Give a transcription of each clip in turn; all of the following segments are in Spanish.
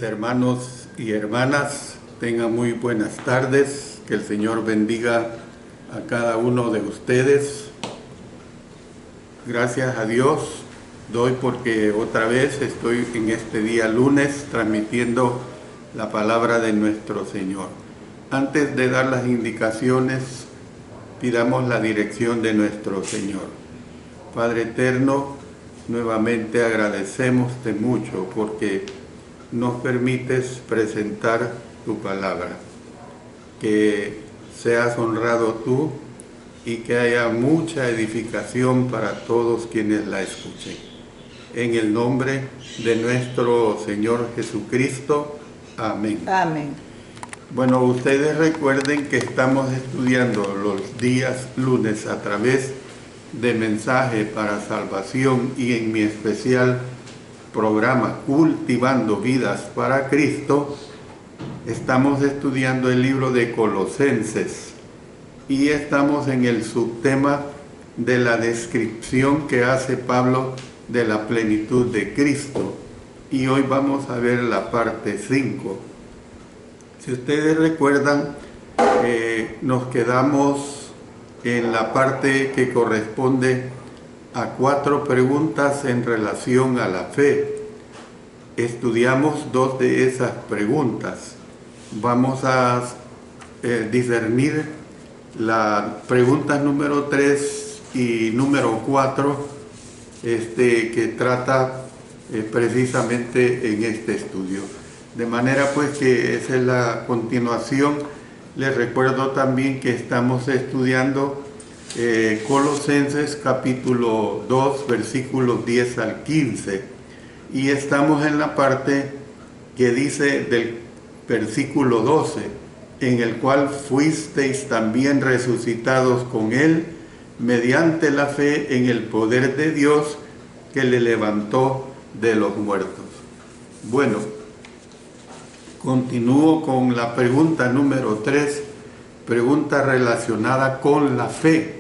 Hermanos y hermanas, tengan muy buenas tardes, que el Señor bendiga a cada uno de ustedes. Gracias a Dios doy porque otra vez estoy en este día lunes transmitiendo la palabra de nuestro Señor. Antes de dar las indicaciones, pidamos la dirección de nuestro Señor. Padre eterno, nuevamente agradecemoste mucho porque nos permites presentar tu palabra. Que seas honrado tú y que haya mucha edificación para todos quienes la escuchen. En el nombre de nuestro Señor Jesucristo. Amén. Amén. Bueno, ustedes recuerden que estamos estudiando los días lunes a través de Mensaje para Salvación y en mi especial programa Cultivando Vidas para Cristo. Estamos estudiando el libro de Colosenses y estamos en el subtema de la descripción que hace Pablo de la plenitud de Cristo, y hoy vamos a ver la parte 5. Si ustedes recuerdan, nos quedamos en la parte que corresponde a 4 preguntas en relación a la fe. Estudiamos 2 de esas preguntas. Vamos a discernir la pregunta número 3 y número 4, que trata precisamente en este estudio. De manera pues que esa es la continuación. Les recuerdo también que estamos estudiando Colosenses capítulo 2 versículos 10 al 15, y estamos en la parte que dice del versículo 12, en el cual fuisteis también resucitados con él mediante la fe en el poder de Dios que le levantó de los muertos. Bueno, continúo con la pregunta número 3, pregunta relacionada con la fe.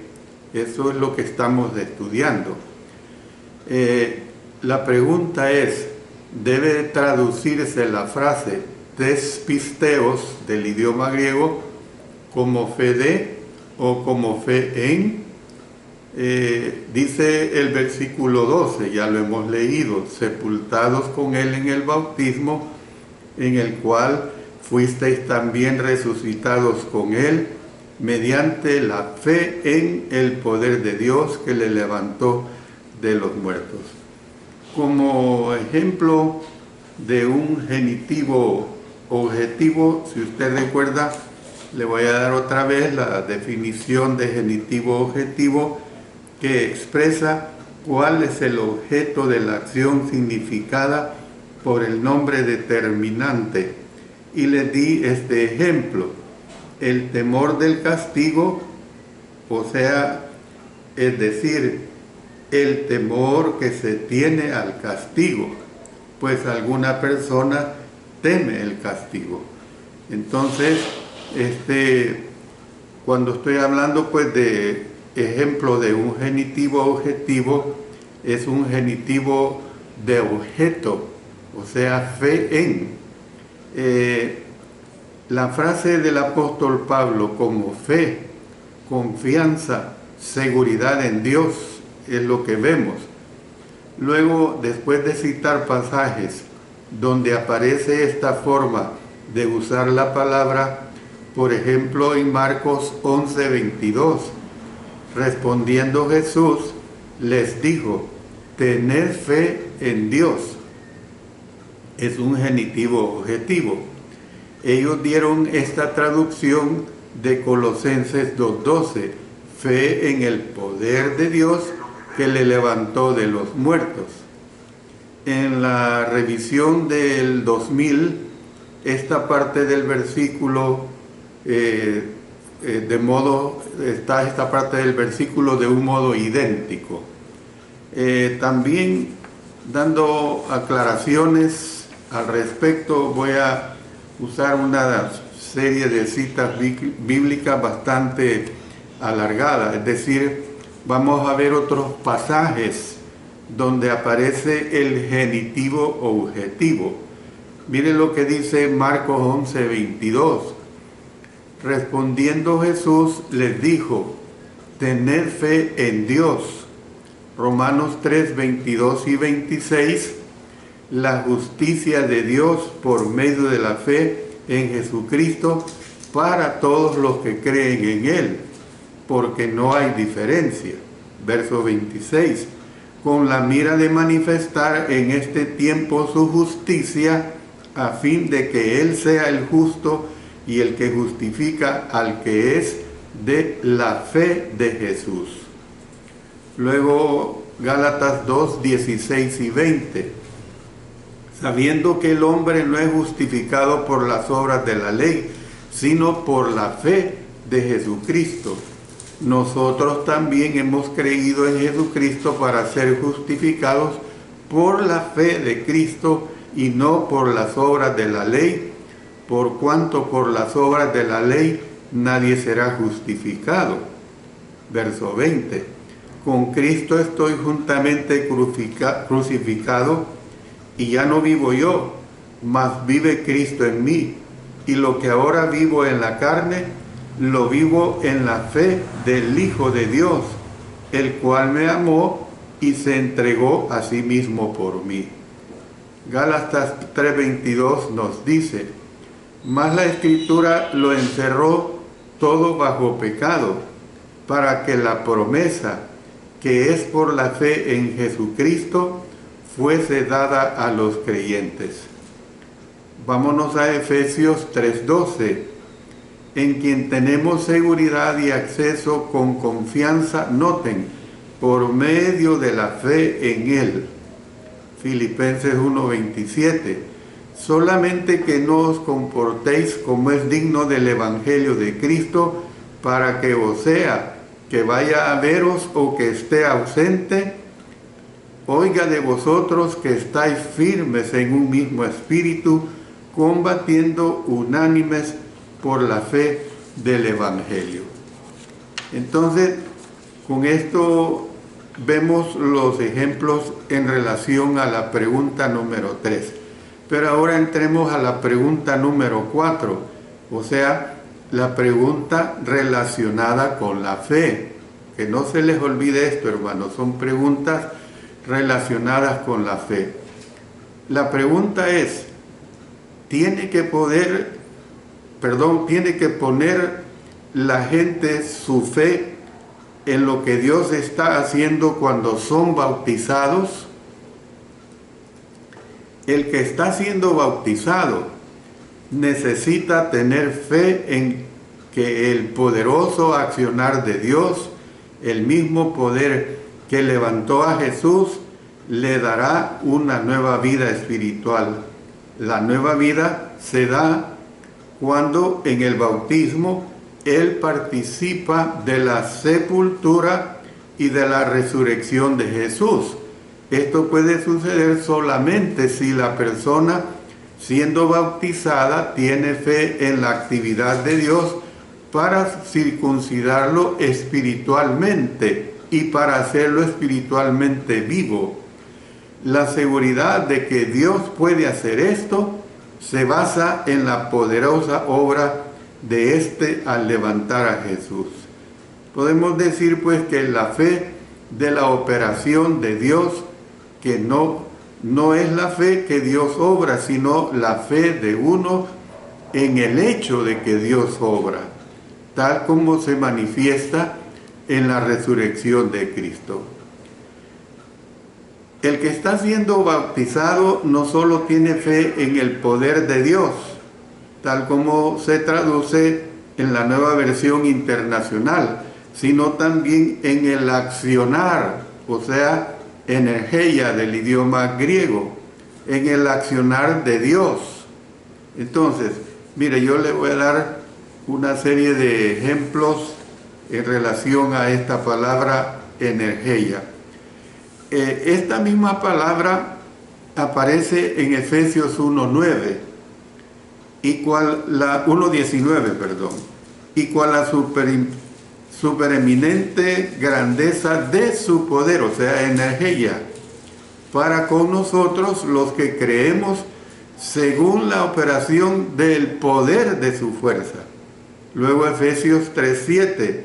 Eso es lo que estamos estudiando. La pregunta es, ¿debe traducirse la frase despisteos del idioma griego como fe de o como fe en? Dice el versículo 12, ya lo hemos leído, sepultados con él en el bautismo, en el cual fuisteis también resucitados con él mediante la fe en el poder de Dios que le levantó de los muertos. Como ejemplo de un genitivo objetivo, si usted recuerda, le voy a dar otra vez la definición de genitivo objetivo, que expresa cuál es el objeto de la acción significada por el nombre determinante. Y les di este ejemplo: el temor del castigo, o sea, es decir, el temor que se tiene al castigo, pues alguna persona teme el castigo. Entonces, cuando estoy hablando pues de ejemplo de un genitivo objetivo, es un genitivo de objeto, o sea, fe en. La frase del apóstol Pablo como fe, confianza, seguridad en Dios es lo que vemos. Luego, después de citar pasajes donde aparece esta forma de usar la palabra, por ejemplo en Marcos 11:22, respondiendo Jesús les dijo, tened fe en Dios. Es un genitivo objetivo. Ellos dieron esta traducción de Colosenses 2:12, fe en el poder de Dios que le levantó de los muertos. En la revisión del 2000, esta parte del versículo, está esta parte del versículo de un modo idéntico. También dando aclaraciones al respecto, voy a usar una serie de citas bíblicas bastante alargada, es decir, vamos a ver otros pasajes donde aparece el genitivo objetivo. Miren lo que dice Marcos 11:22. Respondiendo Jesús les dijo, tened fe en Dios. Romanos 3:22 y 26. La justicia de Dios por medio de la fe en Jesucristo para todos los que creen en Él, porque no hay diferencia. Verso 26. Con la mira de manifestar en este tiempo su justicia, a fin de que Él sea el justo y el que justifica al que es de la fe de Jesús. Luego Gálatas 2:16 y 20. Sabiendo que el hombre no es justificado por las obras de la ley, sino por la fe de Jesucristo. Nosotros también hemos creído en Jesucristo para ser justificados por la fe de Cristo y no por las obras de la ley, por cuanto por las obras de la ley nadie será justificado. Verso 20. Con Cristo estoy juntamente crucificado, y ya no vivo yo, mas vive Cristo en mí. Y lo que ahora vivo en la carne, lo vivo en la fe del Hijo de Dios, el cual me amó y se entregó a sí mismo por mí. Gálatas 3:22 nos dice, mas la Escritura lo encerró todo bajo pecado, para que la promesa, que es por la fe en Jesucristo, fuese dada a los creyentes. Vámonos a Efesios 3:12, en quien tenemos seguridad y acceso con confianza, noten, por medio de la fe en Él. Filipenses 1:27, solamente que no os comportéis como es digno del Evangelio de Cristo, para que o sea que vaya a veros o que esté ausente, oiga de vosotros que estáis firmes en un mismo espíritu, combatiendo unánimes por la fe del Evangelio. Entonces, con esto vemos los ejemplos en relación a la pregunta número 3. Pero ahora entremos a la pregunta número 4, o sea, la pregunta relacionada con la fe. Que no se les olvide esto, hermanos, son preguntas relacionadas con la fe. La pregunta es, ¿tiene que poner la gente su fe en lo que Dios está haciendo cuando son bautizados? El que está siendo bautizado necesita tener fe en que el poderoso accionar de Dios, el mismo poder que levantó a Jesús, le dará una nueva vida espiritual. La nueva vida se da cuando en el bautismo Él participa de la sepultura y de la resurrección de Jesús. Esto puede suceder solamente si la persona, siendo bautizada, tiene fe en la actividad de Dios para circuncidarlo espiritualmente y para hacerlo espiritualmente vivo. La seguridad de que Dios puede hacer esto se basa en la poderosa obra de éste al levantar a Jesús. Podemos decir pues que la fe de la operación de Dios, que no es la fe que Dios obra, sino la fe de uno en el hecho de que Dios obra, tal como se manifiesta en la resurrección de Cristo. El que está siendo bautizado no solo tiene fe en el poder de Dios, tal como se traduce en la Nueva Versión Internacional, sino también en el accionar, o sea, energía del idioma griego, en el accionar de Dios. Entonces, mire, yo le voy a dar una serie de ejemplos en relación a esta palabra energía. Esta misma palabra aparece en Efesios 1:19 y 1:19, y cual la supereminente grandeza de su poder, o sea, energía, para con nosotros los que creemos, según la operación del poder de su fuerza. Luego Efesios 3:7,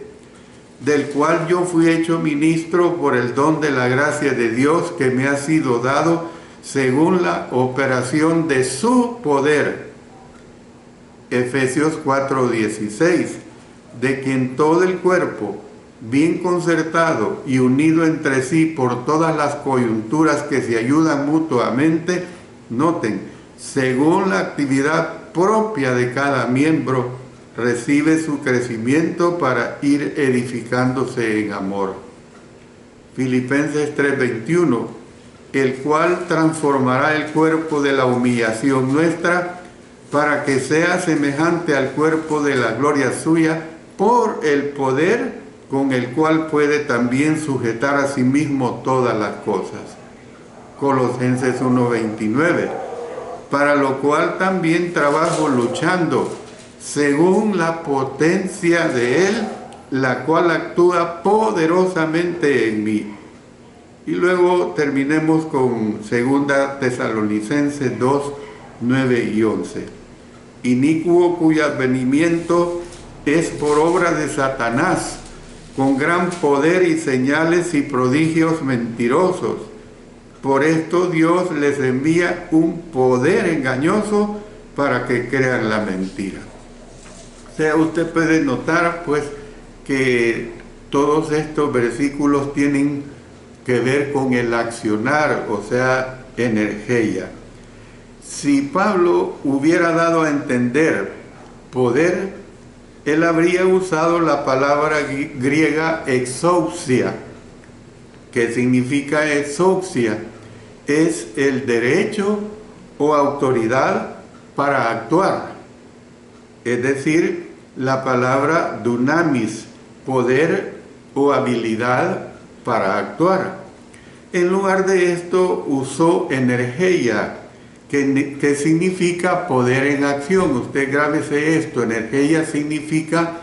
del cual yo fui hecho ministro por el don de la gracia de Dios que me ha sido dado según la operación de su poder. Efesios 4:16, de quien todo el cuerpo, bien concertado y unido entre sí por todas las coyunturas que se ayudan mutuamente, noten, según la actividad propia de cada miembro, recibe su crecimiento para ir edificándose en amor. Filipenses 3:21, el cual transformará el cuerpo de la humillación nuestra para que sea semejante al cuerpo de la gloria suya por el poder con el cual puede también sujetar a sí mismo todas las cosas. Colosenses 1:29, para lo cual también trabajo luchando según la potencia de Él, la cual actúa poderosamente en mí. Y luego terminemos con 2 Tesalonicenses 2:9 y 11. Inicuo cuyo advenimiento es por obra de Satanás, con gran poder y señales y prodigios mentirosos. Por esto Dios les envía un poder engañoso para que crean la mentira. O sea, usted puede notar pues que todos estos versículos tienen que ver con el accionar, o sea, energía. Si Pablo hubiera dado a entender poder, él habría usado la palabra griega exousia, que significa exousia, es el derecho o autoridad para actuar. Es decir, la palabra dunamis, poder o habilidad para actuar. En lugar de esto usó energía, que significa poder en acción. Usted grábese esto, energía significa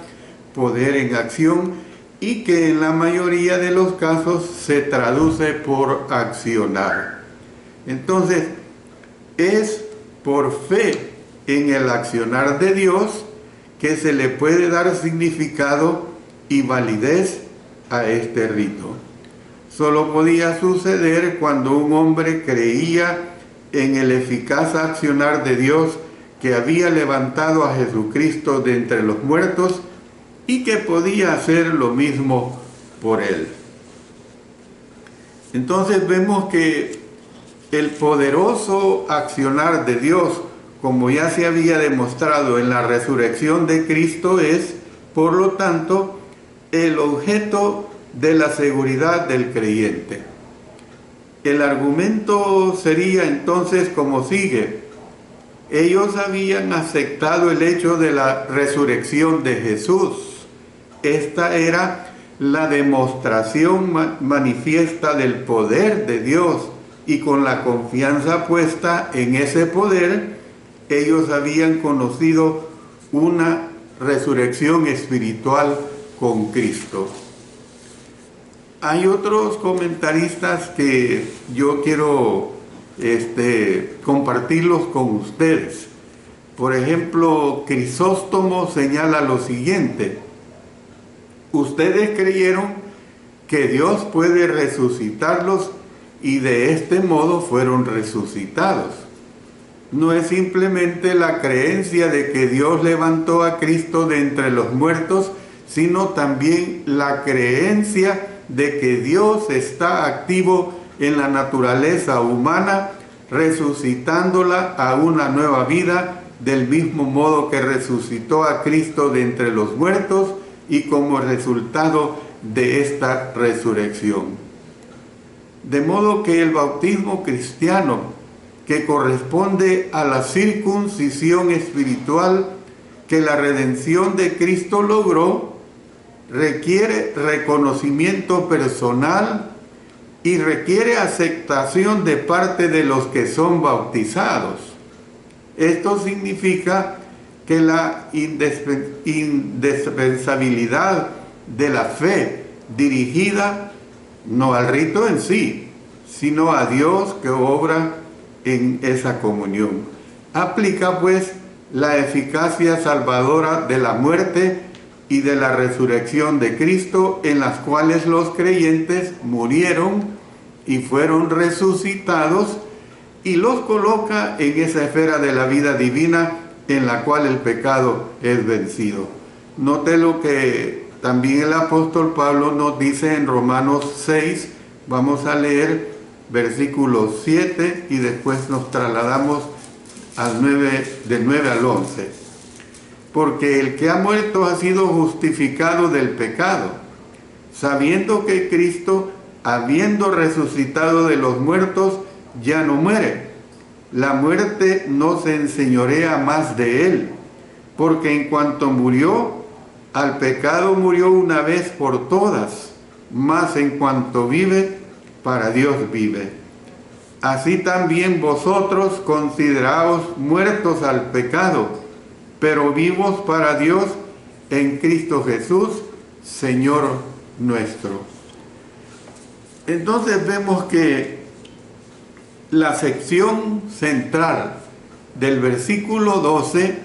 poder en acción y que en la mayoría de los casos se traduce por accionar. Entonces, es por fe en el accionar de Dios que se le puede dar significado y validez a este rito. Solo podía suceder cuando un hombre creía en el eficaz accionar de Dios que había levantado a Jesucristo de entre los muertos y que podía hacer lo mismo por él. Entonces vemos que el poderoso accionar de Dios, como ya se había demostrado en la resurrección de Cristo, es, por lo tanto, el objeto de la seguridad del creyente. El argumento sería entonces como sigue. Ellos habían aceptado el hecho de la resurrección de Jesús. Esta era la demostración manifiesta del poder de Dios, y con la confianza puesta en ese poder, ellos habían conocido una resurrección espiritual con Cristo. Hay otros comentaristas que yo quiero compartirlos con ustedes. Por ejemplo, Crisóstomo señala lo siguiente: ustedes creyeron que Dios puede resucitarlos y de este modo fueron resucitados. No es simplemente la creencia de que Dios levantó a Cristo de entre los muertos, sino también la creencia de que Dios está activo en la naturaleza humana, resucitándola a una nueva vida, del mismo modo que resucitó a Cristo de entre los muertos y como resultado de esta resurrección. De modo que el bautismo cristiano, que corresponde a la circuncisión espiritual que la redención de Cristo logró, requiere reconocimiento personal y requiere aceptación de parte de los que son bautizados. Esto significa que la indispensabilidad de la fe dirigida no al rito en sí, sino a Dios que obra en esa comunión. Aplica pues la eficacia salvadora de la muerte y de la resurrección de Cristo, en las cuales los creyentes murieron y fueron resucitados, y los coloca en esa esfera de la vida divina en la cual el pecado es vencido. Note lo que también el apóstol Pablo nos dice en Romanos 6, vamos a leer versículos 7 y después nos trasladamos al 9, del 9 al 11. Porque el que ha muerto ha sido justificado del pecado, sabiendo que Cristo, habiendo resucitado de los muertos, ya no muere. La muerte no se enseñorea más de él, porque en cuanto murió, al pecado murió una vez por todas, mas en cuanto vive, para Dios vive. Así también vosotros consideraos muertos al pecado, pero vivos para Dios en Cristo Jesús, Señor nuestro. Entonces vemos que la sección central del versículo 12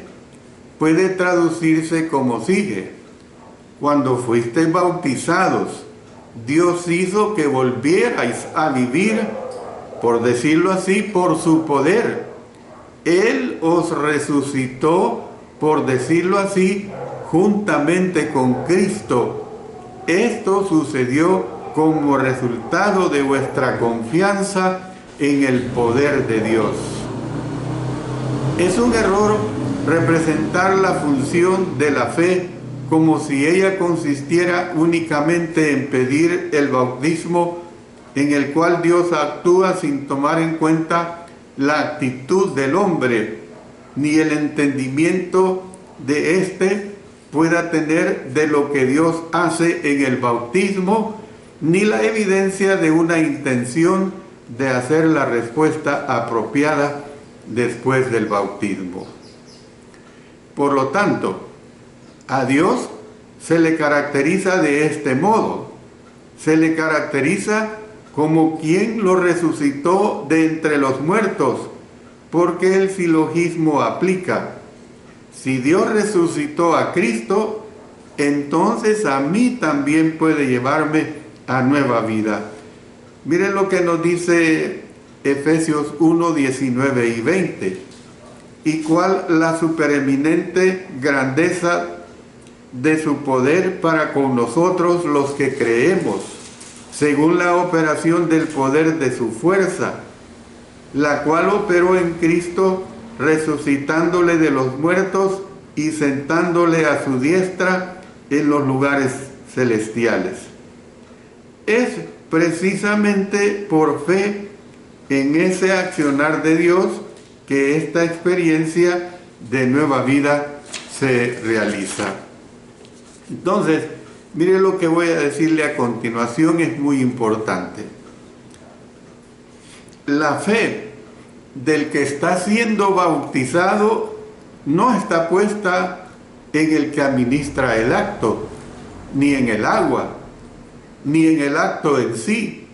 puede traducirse como sigue: cuando fuisteis bautizados, Dios hizo que volvierais a vivir, por decirlo así, por su poder. Él os resucitó, por decirlo así, juntamente con Cristo. Esto sucedió como resultado de vuestra confianza en el poder de Dios. Es un error representar la función de la fe como si ella consistiera únicamente en pedir el bautismo, en el cual Dios actúa sin tomar en cuenta la actitud del hombre, ni el entendimiento de éste pueda tener de lo que Dios hace en el bautismo, ni la evidencia de una intención de hacer la respuesta apropiada después del bautismo. Por lo tanto, a Dios se le caracteriza de este modo. Se le caracteriza como quien lo resucitó de entre los muertos, porque el silogismo aplica: si Dios resucitó a Cristo, entonces a mí también puede llevarme a nueva vida. Miren lo que nos dice Efesios 1, 19 y 20. Y cuál la supereminente grandeza de su poder para con nosotros los que creemos, según la operación del poder de su fuerza, la cual operó en Cristo, resucitándole de los muertos y sentándole a su diestra en los lugares celestiales. Es precisamente por fe en ese accionar de Dios que esta experiencia de nueva vida se realiza. Entonces, mire lo que voy a decirle a continuación, es muy importante. La fe del que está siendo bautizado no está puesta en el que administra el acto, ni en el agua, ni en el acto en sí,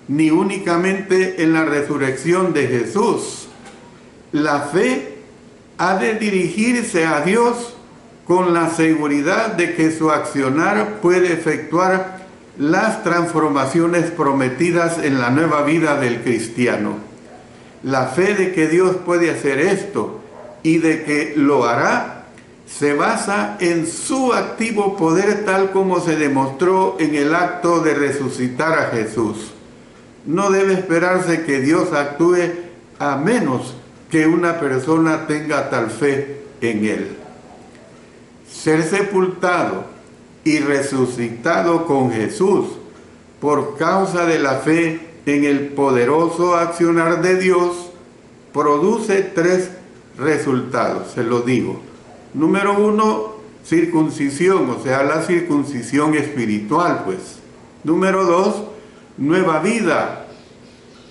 ni únicamente en la resurrección de Jesús. La fe ha de dirigirse a Dios con la seguridad de que su accionar puede efectuar las transformaciones prometidas en la nueva vida del cristiano. La fe de que Dios puede hacer esto y de que lo hará se basa en su activo poder, tal como se demostró en el acto de resucitar a Jesús. No debe esperarse que Dios actúe a menos que una persona tenga tal fe en Él. Ser sepultado y resucitado con Jesús por causa de la fe en el poderoso accionar de Dios produce 3 resultados, se lo digo. Número 1, circuncisión, o sea, la circuncisión espiritual, pues. Número 2, nueva vida.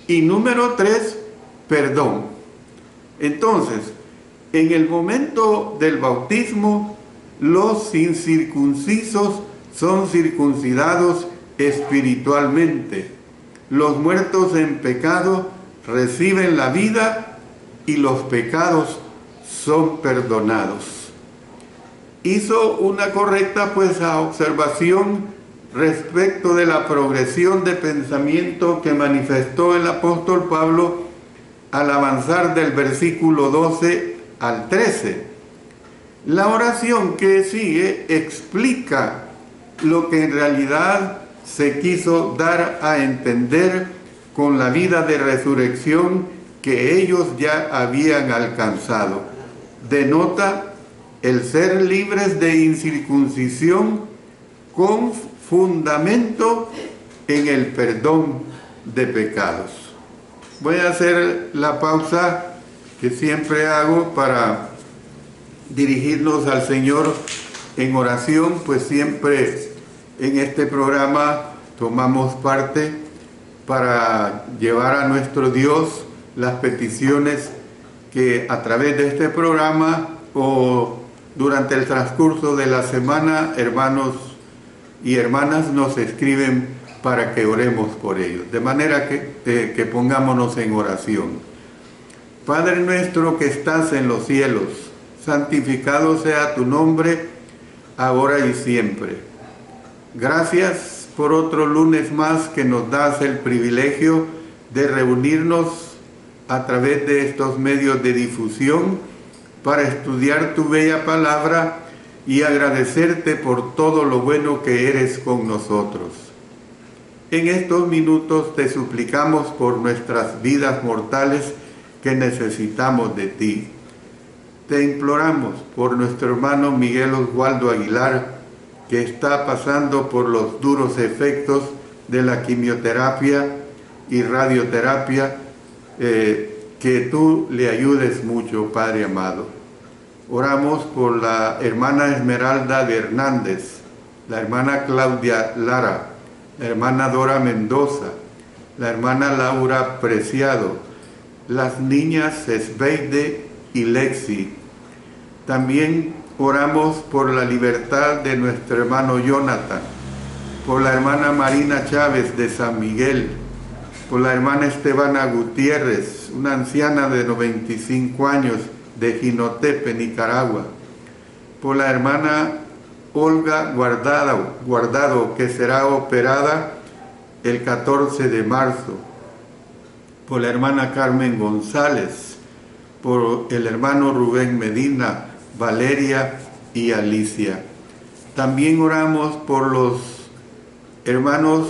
Y número 3, perdón. Entonces, en el momento del bautismo, los incircuncisos son circuncidados espiritualmente. Los muertos en pecado reciben la vida y los pecados son perdonados. Hizo una correcta observación respecto de la progresión de pensamiento que manifestó el apóstol Pablo al avanzar del versículo 12 al 13. La oración que sigue explica lo que en realidad se quiso dar a entender con la vida de resurrección que ellos ya habían alcanzado. Denota el ser libres de incircuncisión con fundamento en el perdón de pecados. Voy a hacer la pausa que siempre hago para dirigirnos al Señor en oración, pues siempre en este programa tomamos parte para llevar a nuestro Dios las peticiones que a través de este programa o durante el transcurso de la semana hermanos y hermanas nos escriben para que oremos por ellos. De manera que pongámonos en oración. Padre nuestro que estás en los cielos, santificado sea tu nombre, ahora y siempre. Gracias por otro lunes más que nos das el privilegio de reunirnos a través de estos medios de difusión para estudiar tu bella palabra y agradecerte por todo lo bueno que eres con nosotros. En estos minutos te suplicamos por nuestras vidas mortales que necesitamos de ti. Te imploramos por nuestro hermano Miguel Oswaldo Aguilar, que está pasando por los duros efectos de la quimioterapia y radioterapia, que tú le ayudes mucho, Padre amado. Oramos por la hermana Esmeralda de Hernández, la hermana Claudia Lara, la hermana Dora Mendoza, la hermana Laura Preciado, las niñas Esbeide y Lexi. También oramos por la libertad de nuestro hermano Jonathan, por la hermana Marina Chávez de San Miguel, por la hermana Estebana Gutiérrez, una anciana de 95 años de Jinotepe, Nicaragua, por la hermana Olga Guardado, que será operada el 14 de marzo, por la hermana Carmen González, por el hermano Rubén Medina, Valeria y Alicia. También oramos por los hermanos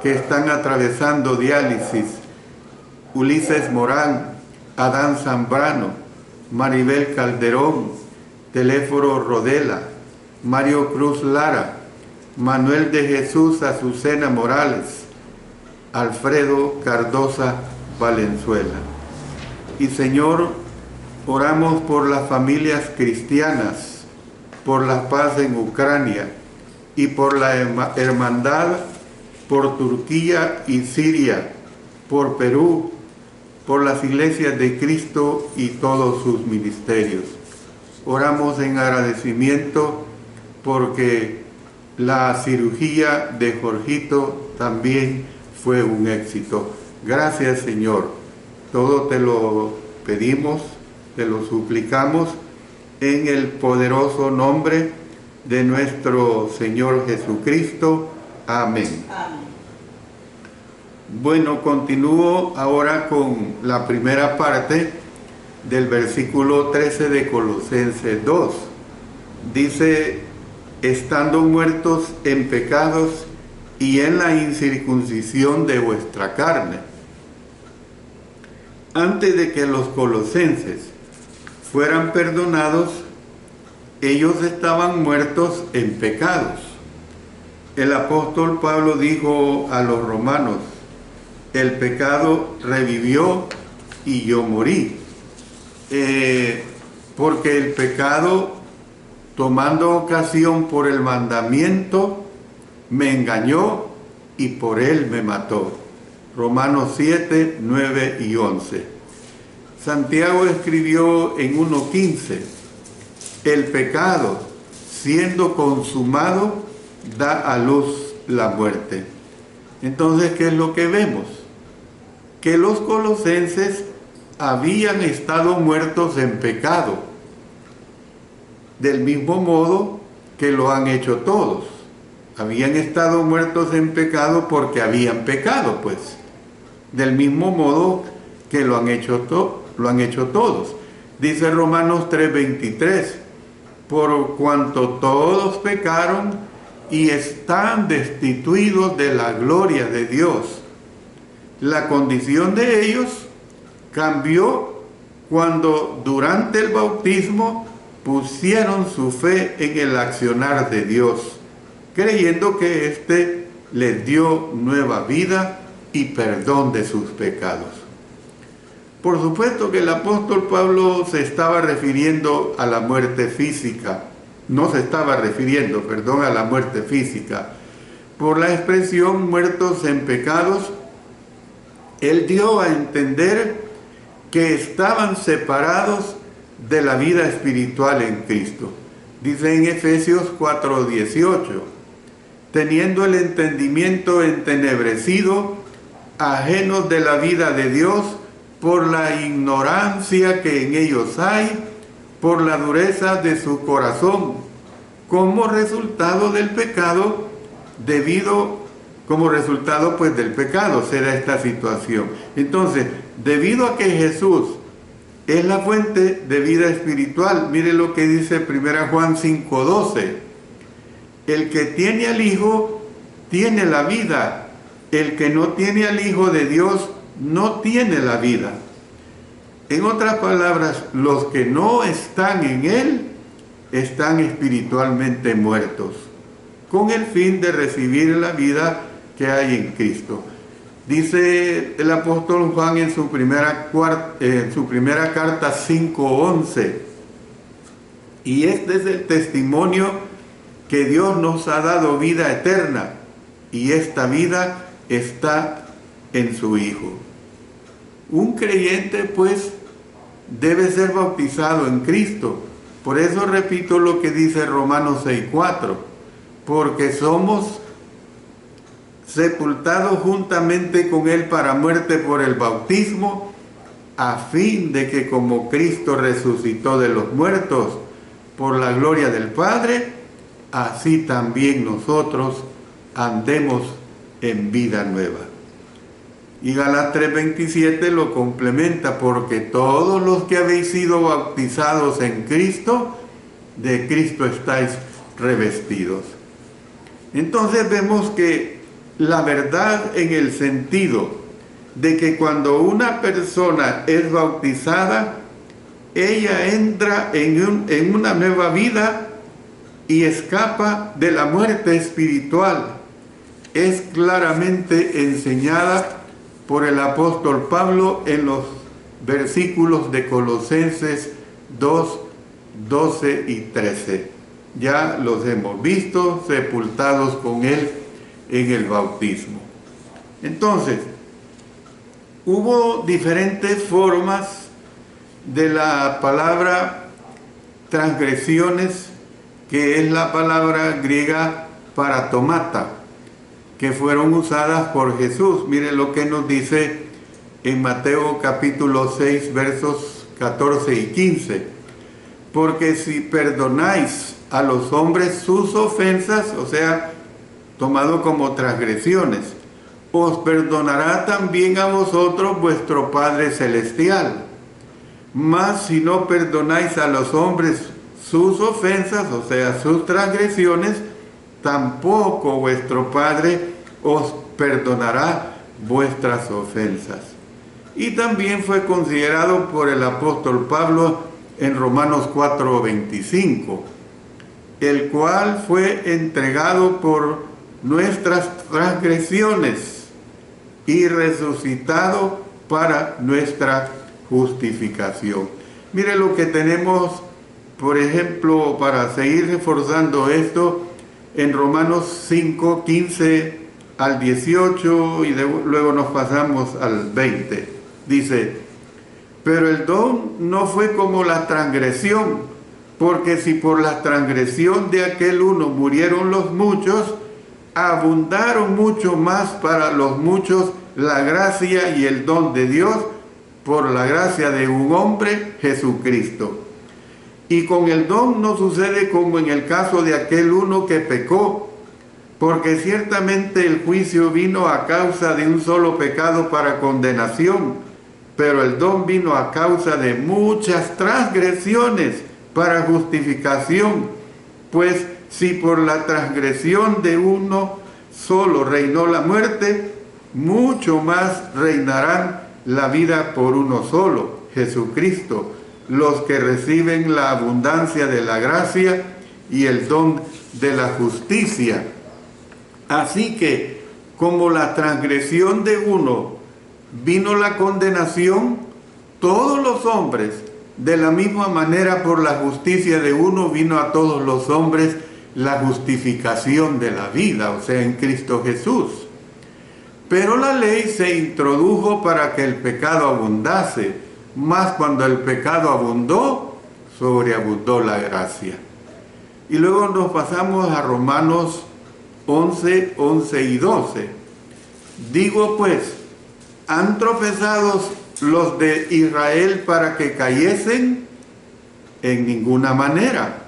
que están atravesando diálisis: Ulises Morán, Adán Zambrano, Maribel Calderón, Teléforo Rodela, Mario Cruz Lara, Manuel de Jesús Azucena Morales, Alfredo Cardosa Valenzuela. Y Señor, oramos por las familias cristianas, por la paz en Ucrania y por la hermandad por Turquía y Siria, por Perú, por las iglesias de Cristo y todos sus ministerios. Oramos en agradecimiento porque la cirugía de Jorgito también fue un éxito. Gracias, Señor. Todo te lo pedimos, te lo suplicamos en el poderoso nombre de nuestro Señor Jesucristo. Amén. Amén. Bueno, continúo ahora con la primera parte del versículo 13 de Colosenses 2. Dice: estando muertos en pecados y en la incircuncisión de vuestra carne. Antes de que los colosenses fueran perdonados, ellos estaban muertos en pecados. El apóstol Pablo dijo a los romanos: el pecado revivió y yo morí. Porque el pecado, tomando ocasión por el mandamiento, me engañó y por él me mató. Romanos 7, 9 y 11. Santiago escribió en 1:15: el pecado, siendo consumado, da a luz la muerte. Entonces, ¿qué es lo que vemos? Que los colosenses habían estado muertos en pecado, del mismo modo que lo han hecho todos. Habían estado muertos en pecado porque habían pecado, pues. Del mismo modo que lo han hecho todos. Dice Romanos 3:23, por cuanto todos pecaron y están destituidos de la gloria de Dios. La condición de ellos cambió cuando durante el bautismo pusieron su fe en el accionar de Dios, creyendo que éste les dio nueva vida y perdón de sus pecados. Por supuesto que el apóstol Pablo se estaba refiriendo a la muerte física, no se estaba refiriendo, a la muerte física. Por la expresión muertos en pecados, él dio a entender que estaban separados de la vida espiritual en Cristo. Dice en Efesios 4:18, teniendo el entendimiento entenebrecido, ajenos de la vida de Dios, por la ignorancia que en ellos hay, por la dureza de su corazón, como resultado del pecado, como resultado pues del pecado se da esta situación. Entonces, debido a que Jesús es la fuente de vida espiritual, mire lo que dice 1 Juan 5:12, el que tiene al Hijo tiene la vida, el que no tiene al Hijo de Dios no tiene la vida. En otras palabras, los que no están en Él están espiritualmente muertos, con el fin de recibir la vida que hay en Cristo. Dice el apóstol Juan en su primera carta 5:11, y este es el testimonio que Dios nos ha dado vida eterna, y esta vida está en su Hijo. Un creyente pues debe ser bautizado en Cristo. Por eso repito lo que dice Romanos 6:4, porque somos sepultados juntamente con Él para muerte por el bautismo, a fin de que como Cristo resucitó de los muertos por la gloria del Padre, así también nosotros andemos en vida nueva. Y Gálatas 3:27 lo complementa, porque todos los que habéis sido bautizados en Cristo, de Cristo estáis revestidos. Entonces vemos que la verdad en el sentido de que cuando una persona es bautizada, ella entra en una nueva vida y escapa de la muerte espiritual, es claramente enseñada por el apóstol Pablo en los versículos de Colosenses 2, 12 y 13. Ya los hemos visto, sepultados con Él en el bautismo. Entonces, hubo diferentes formas de la palabra transgresiones, que es la palabra griega paratomata, que fueron usadas por Jesús. Mire lo que nos dice en Mateo capítulo 6, versos 14 y 15. Porque si perdonáis a los hombres sus ofensas, o sea, tomado como transgresiones, os perdonará también a vosotros vuestro Padre Celestial. Mas si no perdonáis a los hombres sus ofensas, o sea, sus transgresiones, tampoco vuestro Padre os perdonará vuestras ofensas. Y también fue considerado por el apóstol Pablo en Romanos 4:25, el cual fue entregado por nuestras transgresiones y resucitado para nuestra justificación. Mire lo que tenemos, por ejemplo, para seguir reforzando esto, en Romanos 5, 15 al 18 y luego nos pasamos al 20. Dice, pero el don no fue como la transgresión, porque si por la transgresión de aquel uno murieron los muchos, abundaron mucho más para los muchos la gracia y el don de Dios por la gracia de un hombre, Jesucristo. Y con el don no sucede como en el caso de aquel uno que pecó, porque ciertamente el juicio vino a causa de un solo pecado para condenación, pero el don vino a causa de muchas transgresiones para justificación, pues si por la transgresión de uno solo reinó la muerte, mucho más reinarán la vida por uno solo, Jesucristo, los que reciben la abundancia de la gracia y el don de la justicia. Así que, como la transgresión de uno vino la condenación, todos los hombres, de la misma manera por la justicia de uno vino a todos los hombres la justificación de la vida, o sea, en Cristo Jesús. Pero la ley se introdujo para que el pecado abundase, mas cuando el pecado abundó, sobreabundó la gracia. Y luego nos pasamos a Romanos 11, 11 y 12. Digo pues, ¿han tropezado los de Israel para que cayesen? En ninguna manera.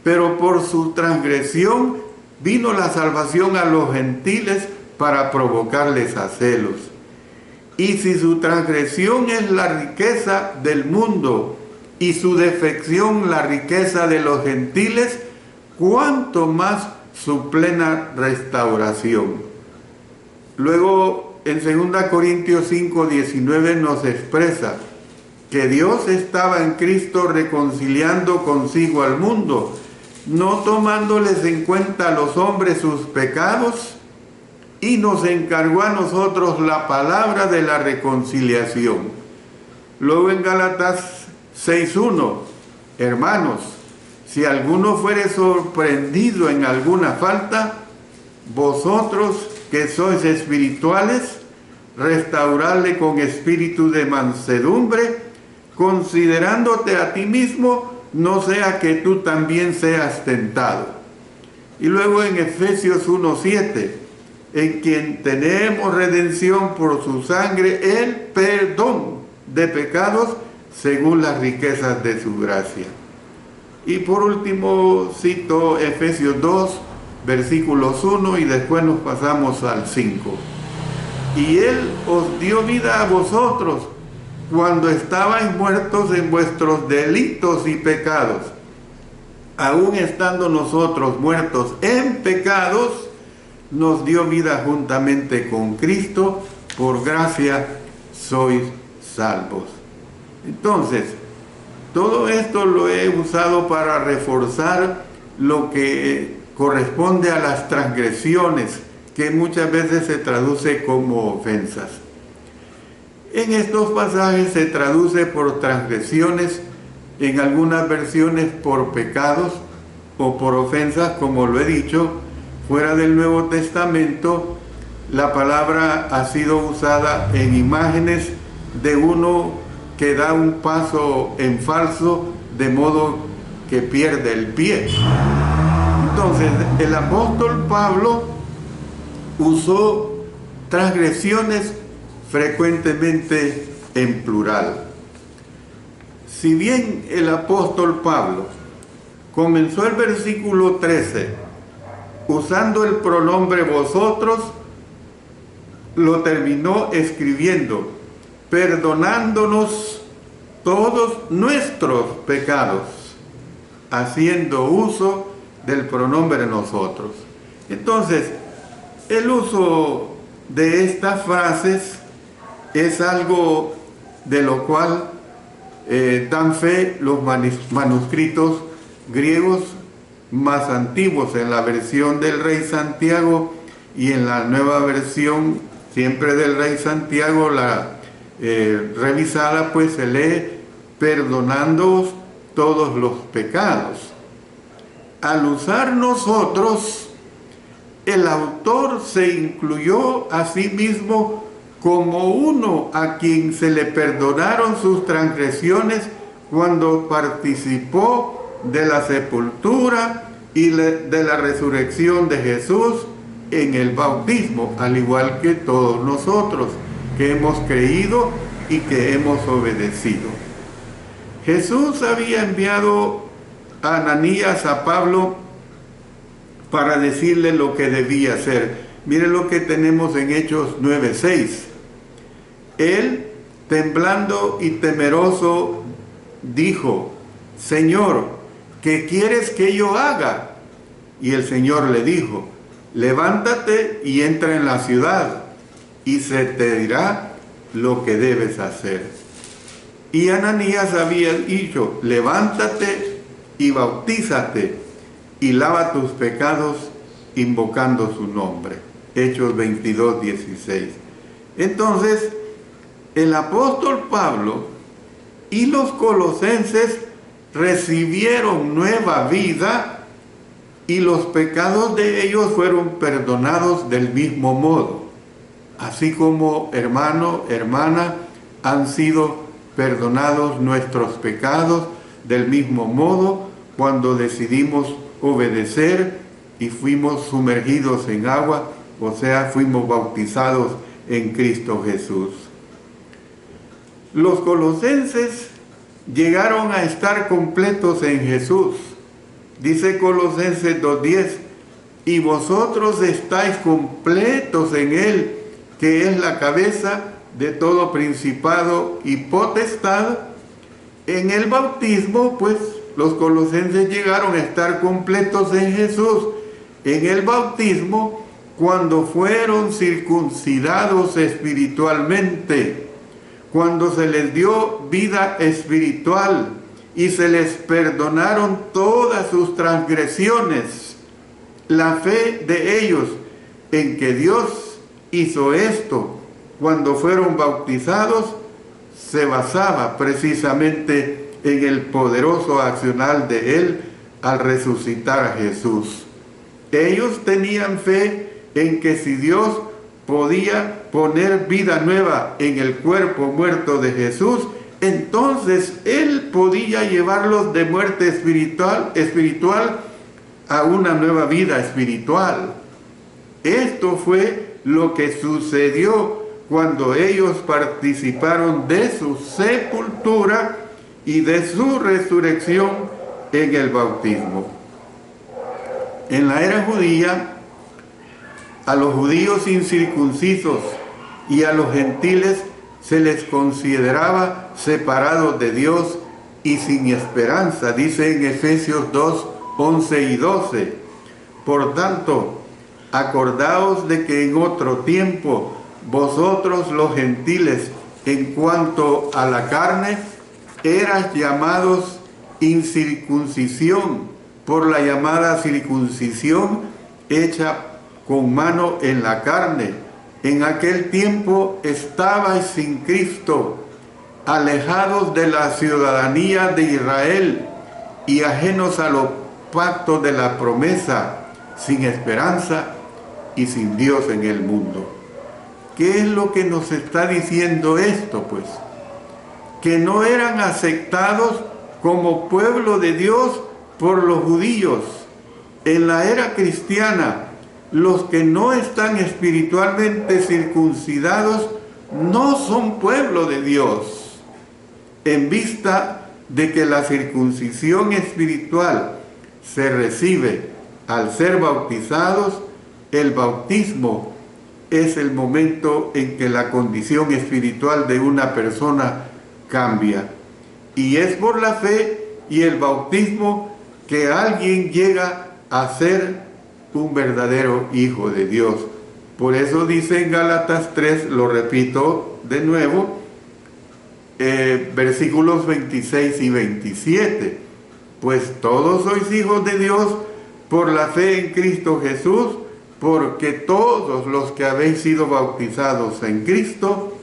Pero por su transgresión vino la salvación a los gentiles para provocarles a celos. Y si su transgresión es la riqueza del mundo y su defección la riqueza de los gentiles, ¿cuánto más su plena restauración? Luego, en 2 Corintios 5, 19 nos expresa que Dios estaba en Cristo reconciliando consigo al mundo, no tomándoles en cuenta a los hombres sus pecados, y nos encargó a nosotros la palabra de la reconciliación. Luego en Gálatas 6:1, hermanos, si alguno fuere sorprendido en alguna falta, vosotros que sois espirituales, restaurarle con espíritu de mansedumbre, considerándote a ti mismo, no sea que tú también seas tentado. Y luego en Efesios 1:7, en quien tenemos redención por su sangre, el perdón de pecados según las riquezas de su gracia. Y por último cito Efesios 2, versículos 1 y después nos pasamos al 5. Y Él os dio vida a vosotros cuando estabais muertos en vuestros delitos y pecados. Aún estando nosotros muertos en pecados, nos dio vida juntamente con Cristo, por gracia sois salvos. Entonces, todo esto lo he usado para reforzar lo que corresponde a las transgresiones, que muchas veces se traduce como ofensas. En estos pasajes se traduce por transgresiones, en algunas versiones por pecados o por ofensas, como lo he dicho. Fuera del Nuevo Testamento, la palabra ha sido usada en imágenes de uno que da un paso en falso, de modo que pierde el pie. Entonces, el apóstol Pablo usó transgresiones frecuentemente en plural. Si bien el apóstol Pablo comenzó el versículo 13 usando el pronombre vosotros, lo terminó escribiendo perdonándonos todos nuestros pecados, haciendo uso del pronombre nosotros. Entonces, el uso de estas frases es algo de lo cual dan fe los manuscritos griegos más antiguos. En la versión del Rey Santiago y en la nueva versión siempre del Rey Santiago, la revisada, pues se lee perdonándoos todos los pecados. Al usar nosotros, el autor se incluyó a sí mismo como uno a quien se le perdonaron sus transgresiones cuando participó de la sepultura y de la resurrección de Jesús en el bautismo, al igual que todos nosotros que hemos creído y que hemos obedecido. Jesús había enviado a Ananías, a Pablo, para decirle lo que debía hacer. Mire lo que tenemos en Hechos 9:6. Él, temblando y temeroso, dijo: Señor, ¿qué quieres que yo haga? Y el Señor le dijo: levántate y entra en la ciudad, y se te dirá lo que debes hacer. Y Ananías había dicho: levántate y bautízate, y lava tus pecados invocando su nombre. Hechos 22:16. Entonces, el apóstol Pablo y los colosenses recibieron nueva vida y los pecados de ellos fueron perdonados del mismo modo. Así como, hermano, hermana, han sido perdonados nuestros pecados del mismo modo cuando decidimos obedecer y fuimos sumergidos en agua, o sea, fuimos bautizados en Cristo Jesús. Los colosenses llegaron a estar completos en Jesús. Dice Colosenses 2:10: y vosotros estáis completos en Él, que es la cabeza de todo principado y potestad. En el bautismo, pues, los colosenses llegaron a estar completos en Jesús. En el bautismo, cuando fueron circuncidados espiritualmente, cuando se les dio vida espiritual y se les perdonaron todas sus transgresiones. La fe de ellos en que Dios hizo esto cuando fueron bautizados se basaba precisamente en el poderoso accionar de Él al resucitar a Jesús. Ellos tenían fe en que si Dios podía poner vida nueva en el cuerpo muerto de Jesús, entonces Él podía llevarlos de muerte espiritual a una nueva vida espiritual. Esto fue lo que sucedió cuando ellos participaron de su sepultura y de su resurrección en el bautismo. En la era judía, a los judíos incircuncisos y a los gentiles se les consideraba separados de Dios y sin esperanza, dice en Efesios 2:11 y 12. Por tanto, acordaos de que en otro tiempo vosotros los gentiles, en cuanto a la carne, eras llamados incircuncisión por la llamada circuncisión hecha con mano en la carne. En aquel tiempo estabais sin Cristo, alejados de la ciudadanía de Israel y ajenos a los pactos de la promesa, sin esperanza y sin Dios en el mundo. ¿Qué es lo que nos está diciendo esto, pues? Que no eran aceptados como pueblo de Dios por los judíos. En la era cristiana, los que no están espiritualmente circuncidados no son pueblo de Dios, en vista de que la circuncisión espiritual se recibe al ser bautizados. El bautismo es el momento en que la condición espiritual de una persona cambia, y es por la fe y el bautismo que alguien llega a ser un verdadero hijo de Dios. Por eso dice en Gálatas 3, lo repito de nuevo, versículos 26 y 27, pues todos sois hijos de Dios por la fe en Cristo Jesús, porque todos los que habéis sido bautizados en Cristo,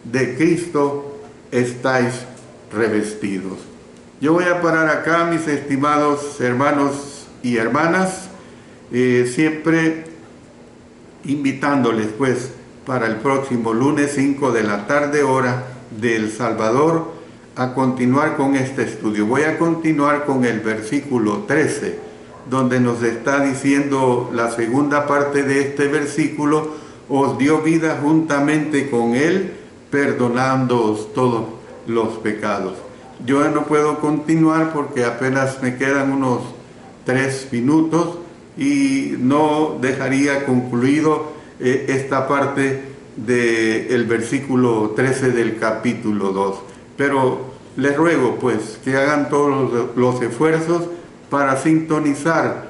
de Cristo estáis revestidos. Yo voy a parar acá, mis estimados hermanos y hermanas, siempre invitándoles pues para el próximo lunes 5 de la tarde, hora de El Salvador, a continuar con este estudio. Voy a continuar con el versículo 13, donde nos está diciendo la segunda parte de este versículo: os dio vida juntamente con Él, perdonándoos todos los pecados. Yo no puedo continuar porque apenas me quedan unos 3 minutos y no dejaría concluido esta parte del versículo 13 del capítulo 2. Pero les ruego pues que hagan todos los esfuerzos para sintonizar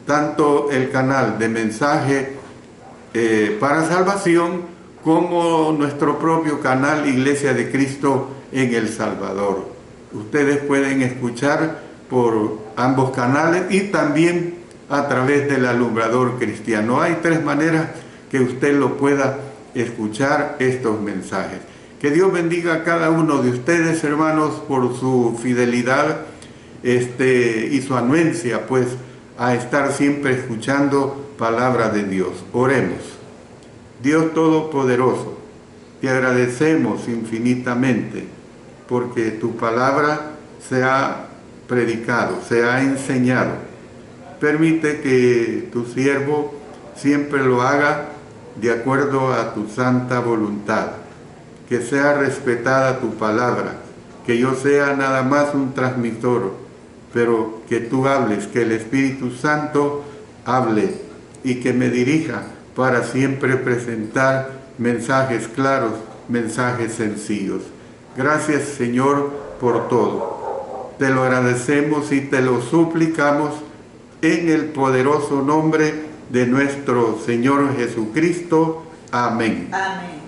tanto el canal de mensaje para salvación como nuestro propio canal Iglesia de Cristo en El Salvador. Ustedes pueden escuchar por ambos canales y también a través del alumbrador cristiano. Hay 3 maneras que usted lo pueda escuchar estos mensajes. Que Dios bendiga a cada uno de ustedes, hermanos, por su fidelidad y su anuencia, pues, a estar siempre escuchando palabra de Dios. Oremos. Dios Todopoderoso, te agradecemos infinitamente porque tu palabra se ha predicado, se ha enseñado. Permite que tu siervo siempre lo haga de acuerdo a tu santa voluntad, que sea respetada tu palabra, que yo sea nada más un transmisor, pero que tú hables, que el Espíritu Santo hable y que me dirija para siempre presentar mensajes claros, mensajes sencillos. Gracias, Señor, por todo. Te lo agradecemos y te lo suplicamos en el poderoso nombre de nuestro Señor Jesucristo. Amén. Amén.